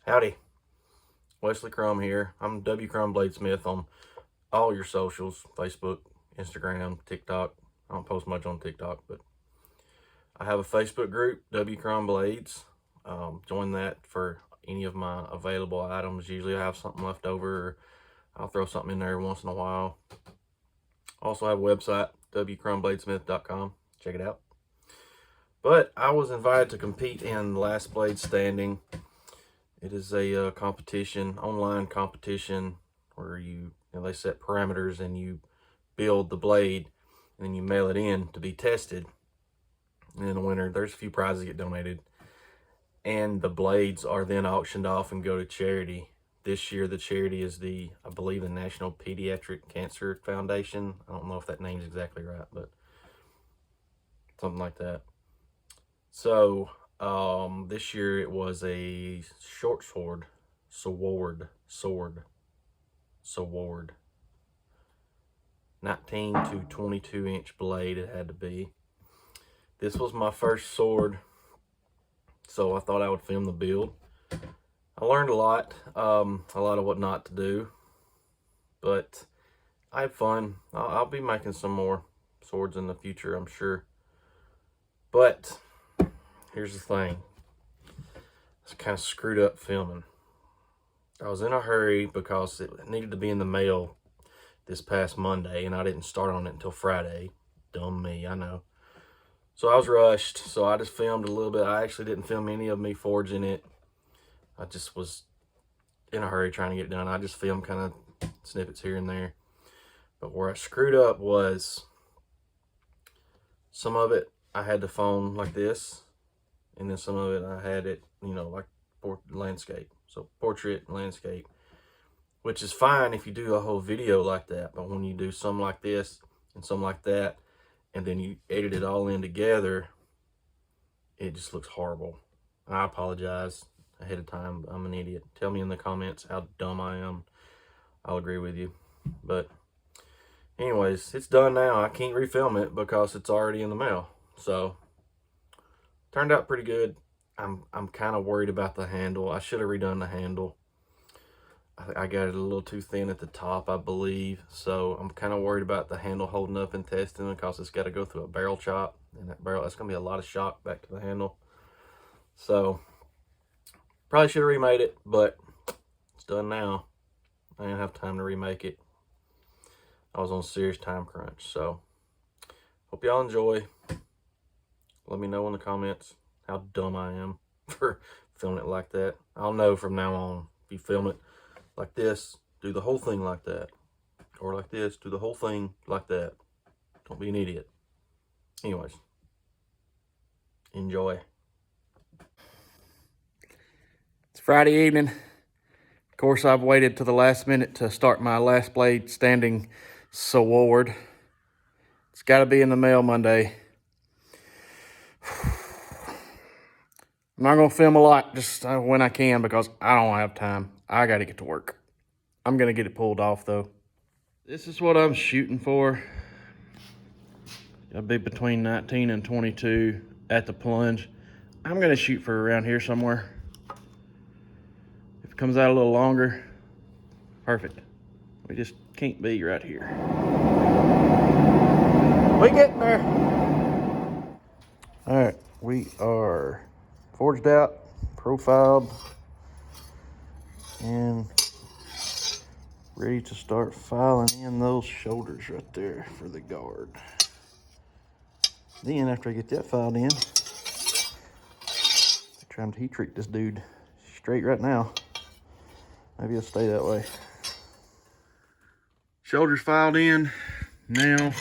Howdy, Wesley Crum here. I'm W. Crum Bladesmith on all your socials, Facebook, Instagram, TikTok. I don't post much on TikTok, but I have a Facebook group, W. Crum Blades. Join that for any of my available items. Usually I have something left over, or I'll throw something in there once in a while. Also have a website, wcrumbladesmith.com. Check it out. But I was invited to compete in Last Blade Standing. It is a competition, online competition, where they set parameters and you build the blade and then you mail it in to be tested. And in the winter, there's a few prizes get donated, and the blades are then auctioned off and go to charity. This year, the charity is I believe, the National Pediatric Cancer Foundation. I don't know if that name's exactly right, but something like that. So this year it was a short sword, 19 to 22 inch blade it had to be. This was my first sword, so I thought I would film the build. I learned a lot of what not to do, but I had fun. I'll be making some more swords in the future, I'm sure. But here's the thing. It's kind of screwed up filming. I was in a hurry because it needed to be in the mail this past Monday, and I didn't start on it until Friday. Dumb me, I know. So I was rushed, so I just filmed a little bit. I actually didn't film any of me forging it. I just was in a hurry trying to get it done. I just filmed kind of snippets here and there. But where I screwed up was some of it I had the phone like this, and then some of it I had it, like landscape. So portrait and landscape, which is fine if you do a whole video like that. But when you do some like this and some like that, and then you edit it all in together, it just looks horrible. I apologize ahead of time. I'm an idiot. Tell me in the comments how dumb I am. I'll agree with you. But anyways, it's done now. I can't refilm it because it's already in the mail. So turned out pretty good. I'm kind of worried about the handle. I should have redone the handle. I got it a little too thin at the top, I believe. So I'm kind of worried about the handle holding up in testing, because it's got to go through a barrel chop. And that's going to be a lot of shock back to the handle. So probably should have remade it, but it's done now. I didn't have time to remake it. I was on a serious time crunch. So hope y'all enjoy. Let me know in the comments how dumb I am for filming it like that. I'll know from now on. If you film it like this, do the whole thing like that. Or like this, do the whole thing like that. Don't be an idiot. Anyways, enjoy. It's Friday evening. Of course, I've waited to the last minute to start my Last Blade Standing sword. It's got to be in the mail Monday. I'm not going to film a lot, just when I can, because I don't have time. I got to get to work. I'm going to get it pulled off, though. This is what I'm shooting for. I'll be between 19 and 22 at the plunge. I'm going to shoot for around here somewhere. If it comes out a little longer, perfect. We just can't be right here. We getting there. All right, we are forged out, profiled, and ready to start filing in those shoulders right there for the guard. Then after I get that filed in, I'm trying to heat treat this dude straight right now. Maybe it'll stay that way. Shoulders filed in. Now,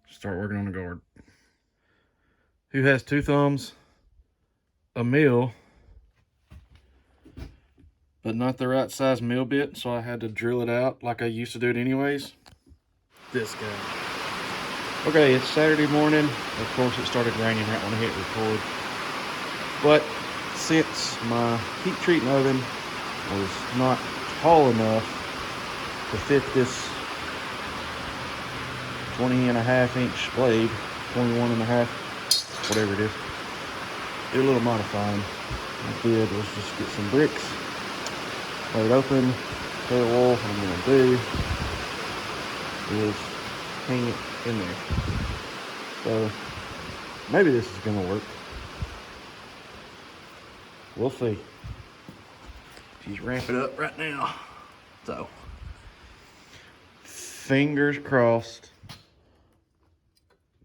start working on the guard. Who has two thumbs, a mill, but not the right size mill bit, so I had to drill it out like I used to do it anyways. This guy. Okay, it's Saturday morning. Of course, it started raining right when I hit record. But since my heat treating oven was not tall enough to fit this 20.5 inch blade, 21.5, whatever it is, do a little modifying. What I did was just get some bricks, lay it open, tail what I'm gonna do is hang it in there. So maybe this is gonna work. We'll see. She's ramping up right now. So fingers crossed.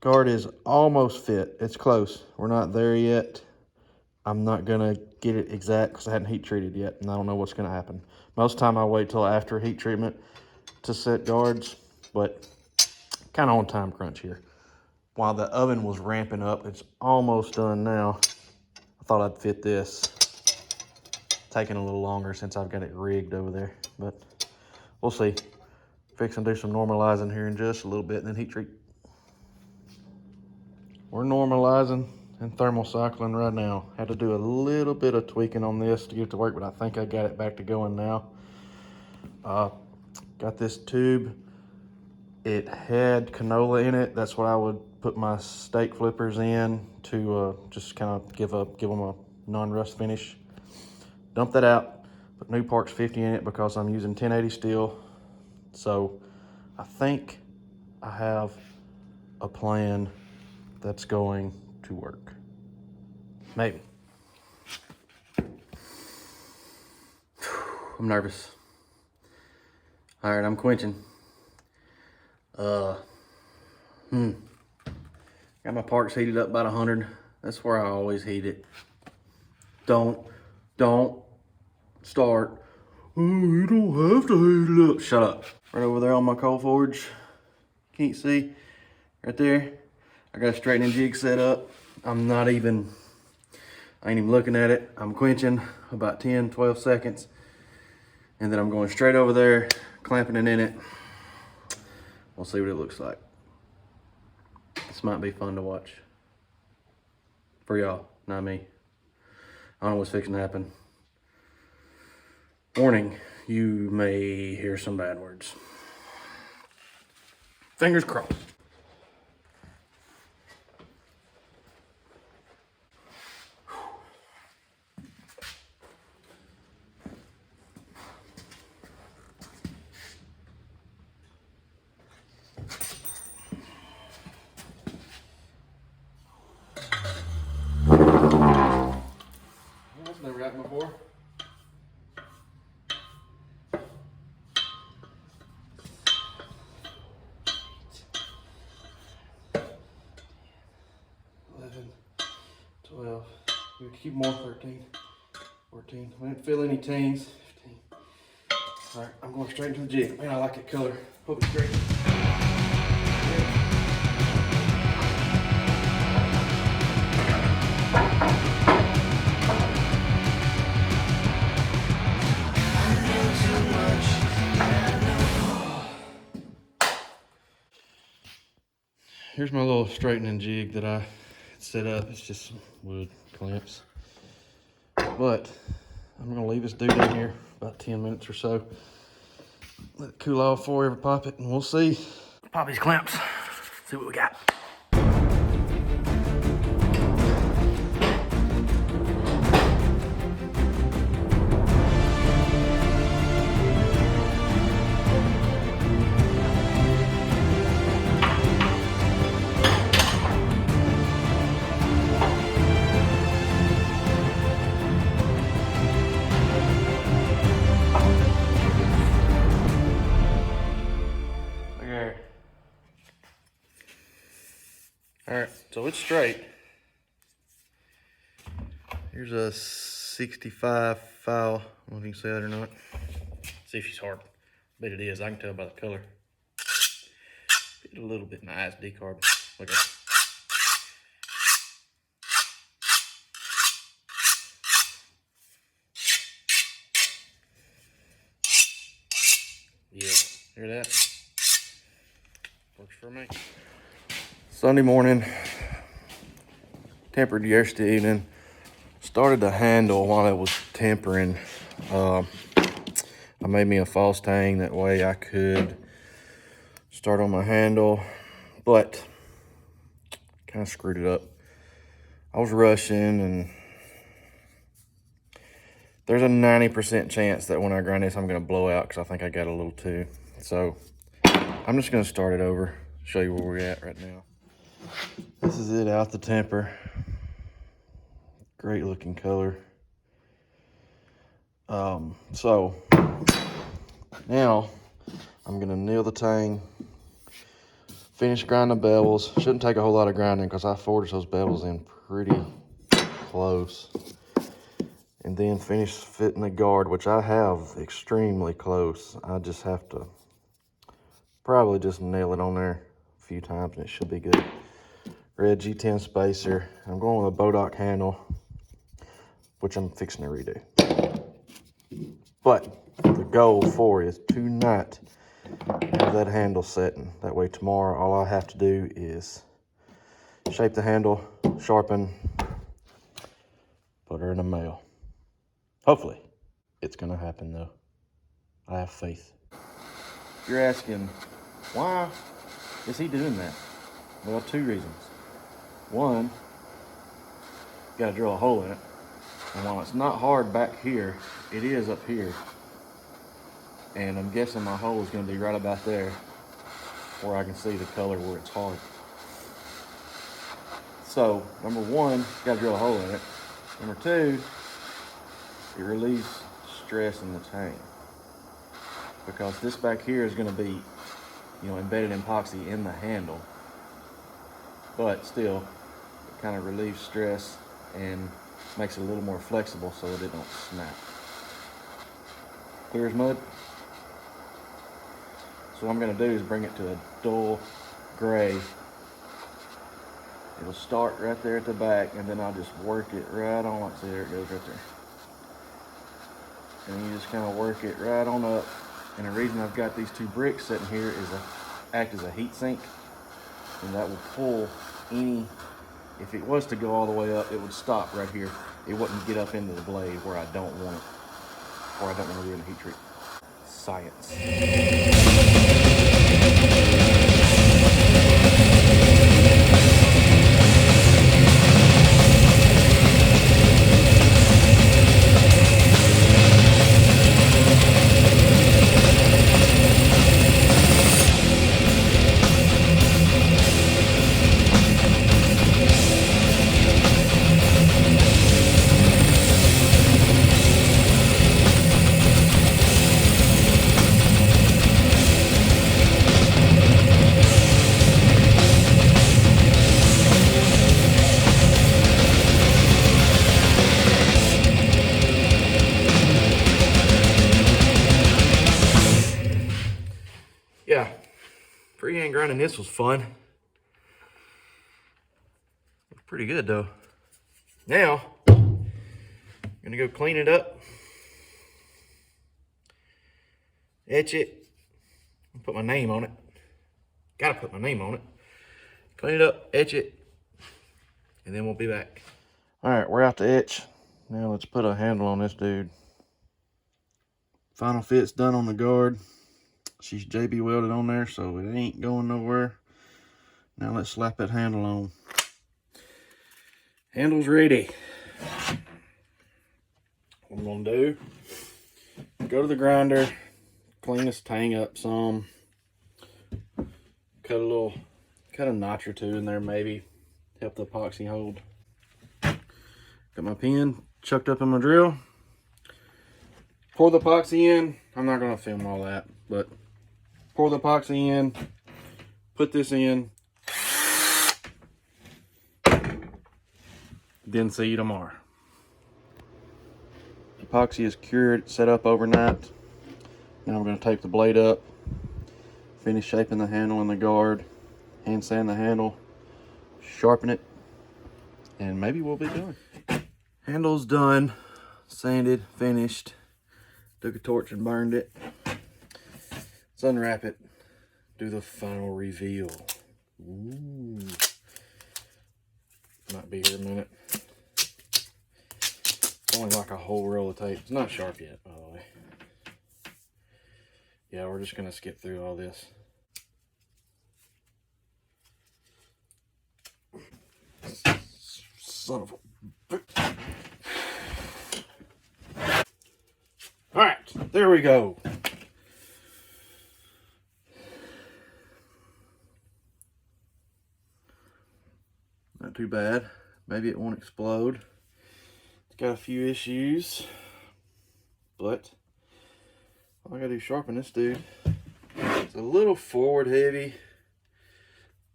Guard is almost fit. It's close. We're not there yet. I'm not gonna get it exact because I hadn't heat treated yet and I don't know what's gonna happen. Most of the time I wait till after heat treatment to set guards, but kind of on time crunch here. While the oven was ramping up, it's almost done now. I thought I'd fit this. Taking a little longer since I've got it rigged over there, but we'll see. Fixing to do some normalizing here in just a little bit and then heat treat. We're normalizing and thermocycling right now. Had to do a little bit of tweaking on this to get it to work, but I think I got it back to going now. Got this tube. It had canola in it. That's what I would put my steak flippers in to just kind of give them a non-rust finish. Dump that out. Put Newparks 50 in it because I'm using 1080 steel. So I think I have a plan that's going to work. Maybe. I'm nervous. All right, I'm quenching. Got my parks heated up about 100. That's where I always heat it. Don't start. Oh, you don't have to heat it up. Shut up. Right over there on my coal forge. Can't see? Right there. I got a straightening jig set up. I ain't even looking at it. I'm quenching about 10, 12 seconds. And then I'm going straight over there, clamping it in it. We'll see what it looks like. This might be fun to watch. For y'all, not me. I don't know what's fixing to happen. Warning, you may hear some bad words. Fingers crossed. That's never happened before. We keep more 13, 14. We didn't feel any teens. 15. All right, I'm going straight into the jig. Man, I like that color. Hope it's great. Here's my little straightening jig that I set up. It's just some wood clamps. But I'm gonna leave this dude in here about 10 minutes or so. Let it cool off before we ever pop it, and we'll see. Pop these clamps, see what we got. All right, so it's straight. Here's a 65 file. I don't know if you can see that or not. See if she's hard. I bet it is. I can tell by the color. Get a little bit nice decarb. Look at it. Yeah, hear that? Works for me. Sunday morning, tempered yesterday evening. Started the handle while it was tempering. I made me a false tang, that way I could start on my handle, but kind of screwed it up. I was rushing, and there's a 90% chance that when I grind this, I'm gonna blow out because I think I got a little too. So I'm just gonna start it over, show you where we're at right now. This is it out the temper. Great looking color. So now I'm gonna nail the tang, finish grinding the bevels. Shouldn't take a whole lot of grinding because I forged those bevels in pretty close. And then finish fitting the guard, which I have extremely close. I just have to probably just nail it on there a few times and it should be good. Red G10 spacer. I'm going with a Bodoc handle, which I'm fixing to redo. But the goal for is to not have that handle setting. That way tomorrow all I have to do is shape the handle, sharpen, put her in the mail. Hopefully. It's gonna happen though. I have faith. You're asking, why is he doing that? Well, 2 reasons. One, you gotta drill a hole in it. And while it's not hard back here, it is up here. And I'm guessing my hole is gonna be right about there where I can see the color where it's hard. So, number 1, you gotta drill a hole in it. Number 2, it relieves stress in the tang. Because this back here is gonna be, embedded epoxy in the handle. But still, it kind of relieves stress and makes it a little more flexible so that it don't snap. Clear as mud. So what I'm going to do is bring it to a dull gray. It'll start right there at the back, and then I'll just work it right on. See, there it goes right there. And you just kind of work it right on up. And the reason I've got these 2 bricks sitting here is to act as a heat sink, and that will pull any. If it was to go all the way up, it would stop right here. It wouldn't get up into the blade where I don't want it, or I don't want to ruin the heat treat. Science. Yeah, freehand grinding this was fun. Pretty good though. Now, I'm gonna go clean it up, etch it, and put my name on it. Gotta put my name on it. Clean it up, etch it, and then we'll be back. All right, we're out to etch. Now let's put a handle on this dude. Final fit's done on the guard. She's JB welded on there, so it ain't going nowhere. Now let's slap that handle on. Handle's ready. What I'm gonna do, go to the grinder, clean this tang up some, cut a notch or 2 in there maybe, help the epoxy hold. Got my pin chucked up in my drill. Pour the epoxy in. I'm not gonna film all that, but pour the epoxy in, put this in, then see you tomorrow. Epoxy is cured, set up overnight. Now I'm going to tape the blade up, finish shaping the handle and the guard, hand sand the handle, sharpen it, and maybe we'll be done. Handle's done, sanded, finished. Took a torch and burned it. Let's unwrap it, do the final reveal. Ooh. Might be here a minute. Only like a whole roll of tape. It's not sharp yet, by the way. Yeah, we're just gonna skip through all this. son of a... All right, there we go. Not too bad. Maybe it won't explode. It's got a few issues, but all I gotta do is sharpen this dude. It's a little forward heavy.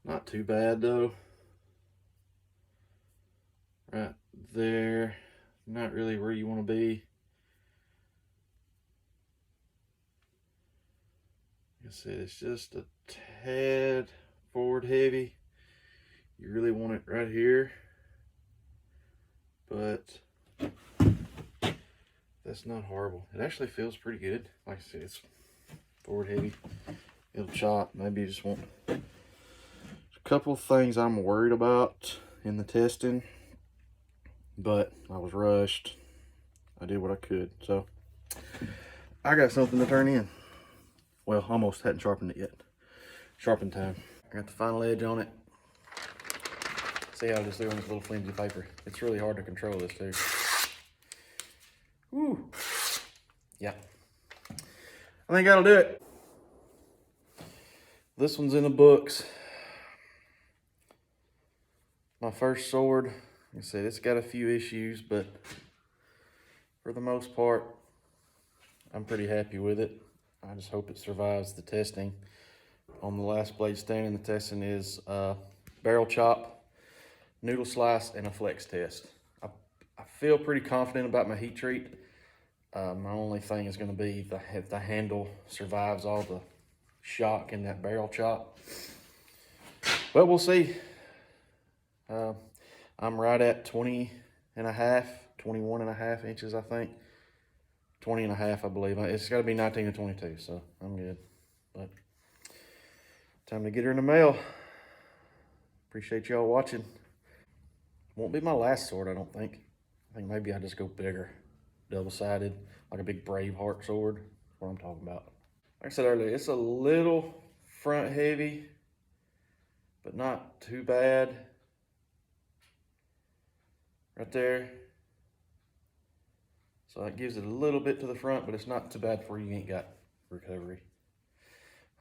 Not too bad though. Right there. Not really where you want to be. Like I said, it's just a tad forward heavy. You really want it right here, but that's not horrible. It actually feels pretty good. Like I said, it's forward heavy. It'll chop. Maybe you just want a couple of things I'm worried about in the testing, but I was rushed. I did what I could, so I got something to turn in. Well, almost hadn't sharpened it yet. Sharpen time. I got the final edge on it. See how I just doing this little flimsy paper. It's really hard to control this too. Woo. Yeah. I think that'll do it. This one's in the books. My first sword, like I said, it's got a few issues, but for the most part, I'm pretty happy with it. I just hope it survives the testing. On the last blade standing, the testing is barrel chop, noodle slice, and a flex test. I feel pretty confident about my heat treat. My only thing is going to be if the handle survives all the shock in that barrel chop. But we'll see. I'm right at 21 and a half inches, I think. 20 and a half, I believe. It's got to be 19 to 22, so I'm good. But time to get her in the mail. Appreciate y'all watching. Won't be my last sword, I don't think. I think maybe I just go bigger. Double-sided, like a big Braveheart sword. That's what I'm talking about. Like I said earlier, it's a little front heavy, but not too bad. Right there. So that gives it a little bit to the front, but it's not too bad for you ain't got recovery.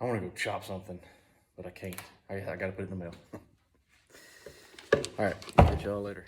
I want to go chop something, but I can't. I got to put it in the mail. All right, catch y'all later.